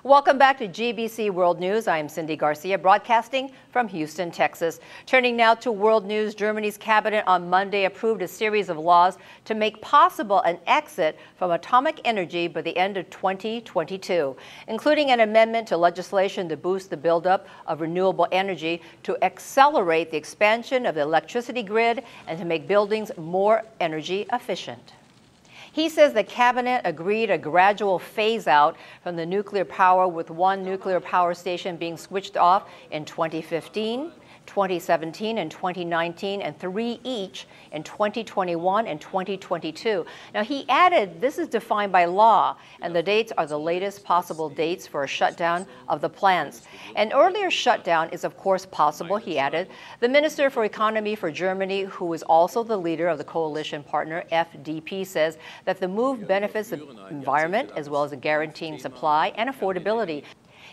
Welcome back to GBC World News. I am Cyndi Garcia, broadcasting from Houston, Texas. Turning now to world news, Germany's cabinet on Monday approved a series of laws to make possible an exit from atomic energy by the end of 2022, including an amendment to legislation to boost the buildup of renewable energy, to accelerate the expansion of the electricity grid, and to make buildings more energy efficient. He says the cabinet agreed a gradual phase out from the nuclear power, with one nuclear power station being switched off in 2015, 2017, and 2019, and 3 each in 2021 and 2022. Now, he added this is defined by law, and the dates are the latest possible dates for a shutdown of the plants. An earlier shutdown is, of course, possible, he added. The Minister for Economy for Germany, who is also the leader of the coalition partner, FDP, says that the move benefits the environment as well as guaranteeing supply and affordability.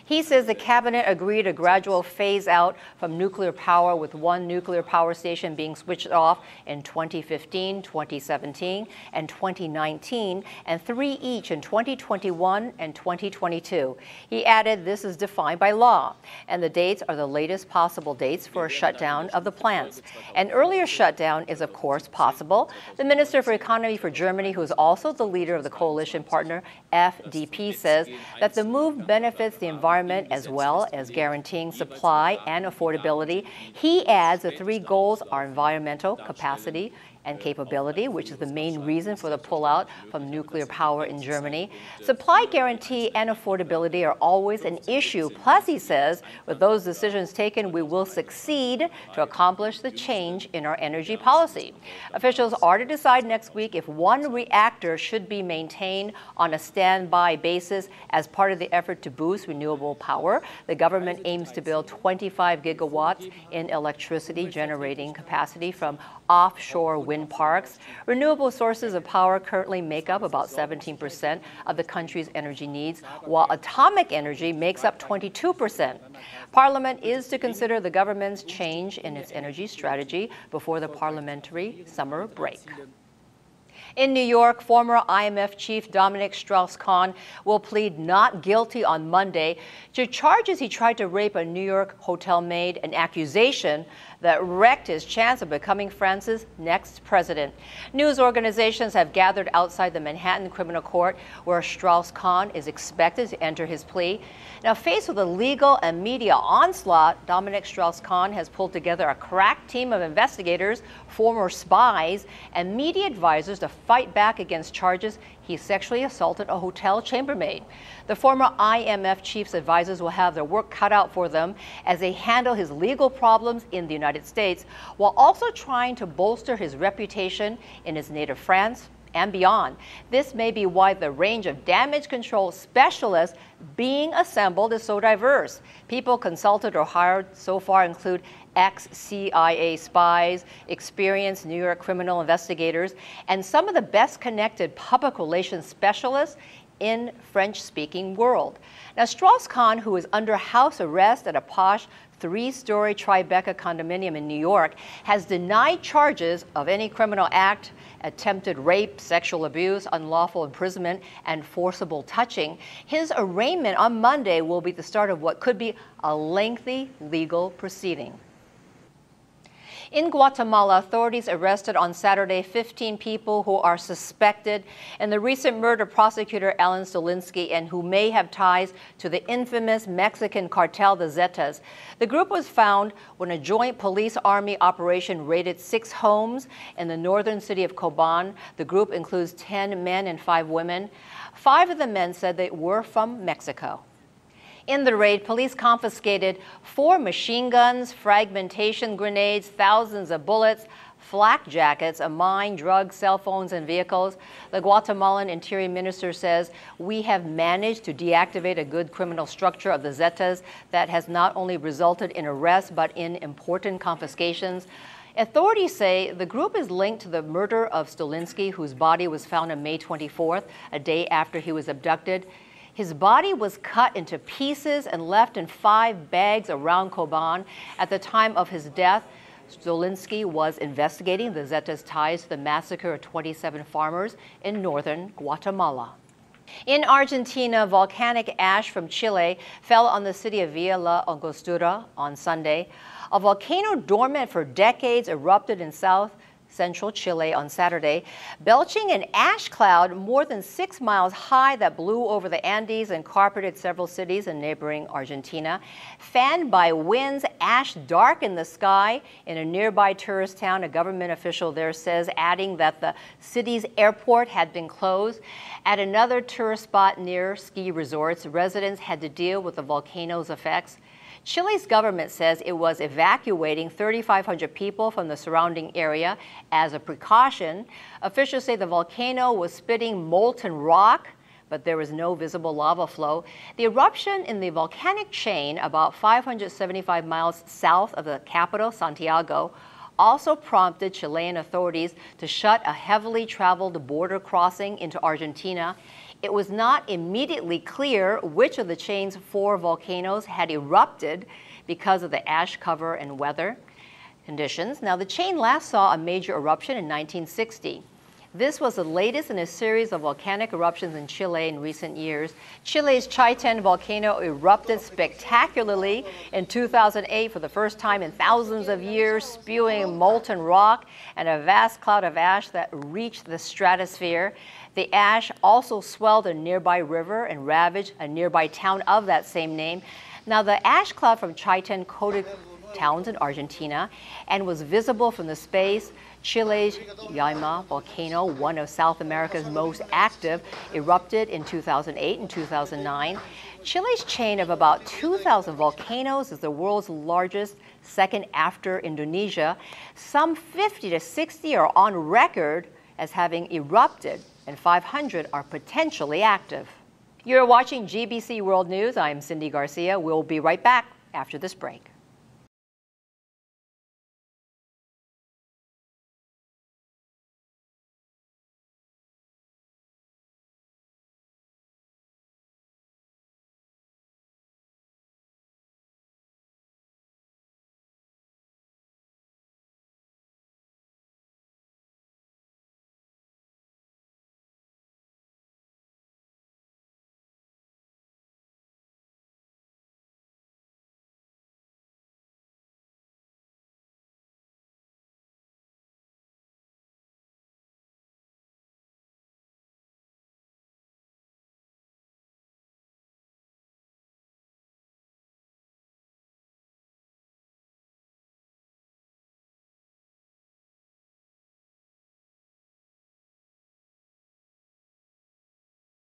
He says the cabinet agreed a gradual phase out from nuclear power, with one nuclear power station being switched off in 2015, 2017, and 2019, and 3 each in 2021 and 2022. He added this is defined by law, and the dates are the latest possible dates for a shutdown of the plants. An earlier shutdown is, of course, possible. The Minister for Economy for Germany, who is also the leader of the coalition partner, FDP, says that the move benefits the environment as well as guaranteeing supply and affordability. He adds the 3 goals are environmental capacity and capability, which is the main reason for the pullout from nuclear power in Germany. Supply guarantee and affordability are always an issue. Plus, he says, with those decisions taken, we will succeed to accomplish the change in our energy policy. Officials are to decide next week if one reactor should be maintained on a standby basis as part of the effort to boost renewable power. The government aims to build 25 gigawatts in electricity generating capacity from offshore wind parks. Renewable sources of power currently make up about 17% of the country's energy needs, while atomic energy makes up 22%. Parliament is to consider the government's change in its energy strategy before the parliamentary summer break. In New York, former IMF chief Dominic Strauss-Kahn will plead not guilty on Monday to charges he tried to rape a New York hotel maid, an accusation that wrecked his chance of becoming France's next president. News organizations have gathered outside the Manhattan Criminal Court, where Strauss-Kahn is expected to enter his plea. Now, faced with a legal and media onslaught, Dominic Strauss-Kahn has pulled together a crack team of investigators, former spies, and media advisors to fight back against charges he sexually assaulted a hotel chambermaid. The former IMF chief's advisors will have their work cut out for them as they handle his legal problems in the United States, while also trying to bolster his reputation in his native France and beyond. This may be why the range of damage control specialists being assembled is so diverse. People consulted or hired so far include ex-CIA spies, experienced New York criminal investigators, and some of the best connected public relations specialists in French-speaking world. Now, Strauss-Kahn, who is under house arrest at a posh 3-story Tribeca condominium in New York, has denied charges of any criminal act, attempted rape, sexual abuse, unlawful imprisonment, and forcible touching. His arraignment on Monday will be the start of what could be a lengthy legal proceeding. In Guatemala, authorities arrested on Saturday 15 people who are suspected in the recent murder of prosecutor Alan Stolinsky and who may have ties to the infamous Mexican cartel, the Zetas. The group was found when a joint police-army operation raided 6 homes in the northern city of Coban. The group includes 10 men and 5 women. 5 of the men said they were from Mexico. In the raid, police confiscated 4 machine guns, fragmentation grenades, thousands of bullets, flak jackets, a mine, drugs, cell phones, and vehicles. The Guatemalan Interior Minister says, "We have managed to deactivate a good criminal structure of the Zetas that has not only resulted in arrests but in important confiscations." Authorities say the group is linked to the murder of Stolinsky, whose body was found on May 24th, a day after he was abducted. His body was cut into pieces and left in 5 bags around Coban. At the time of his death, Stolinsky was investigating the Zetas' ties to the massacre of 27 farmers in northern Guatemala. In Argentina, volcanic ash from Chile fell on the city of Villa La Angostura on Sunday. A volcano dormant for decades erupted in central Chile on Saturday, belching an ash cloud more than 6 miles high that blew over the Andes and carpeted several cities in neighboring Argentina. Fanned by winds, ash darkened the sky in a nearby tourist town, a government official there says, adding that the city's airport had been closed. At another tourist spot near ski resorts, residents had to deal with the volcano's effects. Chile's government says it was evacuating 3,500 people from the surrounding area as a precaution. Officials say the volcano was spitting molten rock, but there was no visible lava flow. The eruption in the volcanic chain, about 575 miles south of the capital, Santiago, also prompted Chilean authorities to shut a heavily traveled border crossing into Argentina. It was not immediately clear which of the chain's 4 volcanoes had erupted because of the ash cover and weather conditions. Now, the chain last saw a major eruption in 1960. This was the latest in a series of volcanic eruptions in Chile in recent years. Chile's Chaiten volcano erupted spectacularly in 2008 for the first time in thousands of years, spewing molten rock and a vast cloud of ash that reached the stratosphere. The ash also swelled a nearby river and ravaged a nearby town of that same name. Now, the ash cloud from Chaiten coated towns in Argentina and was visible from the space. Chile's Llama volcano, one of South America's most active, erupted in 2008 and 2009. Chile's chain of about 2,000 volcanoes is the world's largest, second after Indonesia. Some 50 to 60 are on record as having erupted, and 500 are potentially active. You're watching GBC World News. I'm Cyndi Garcia. We'll be right back after this break.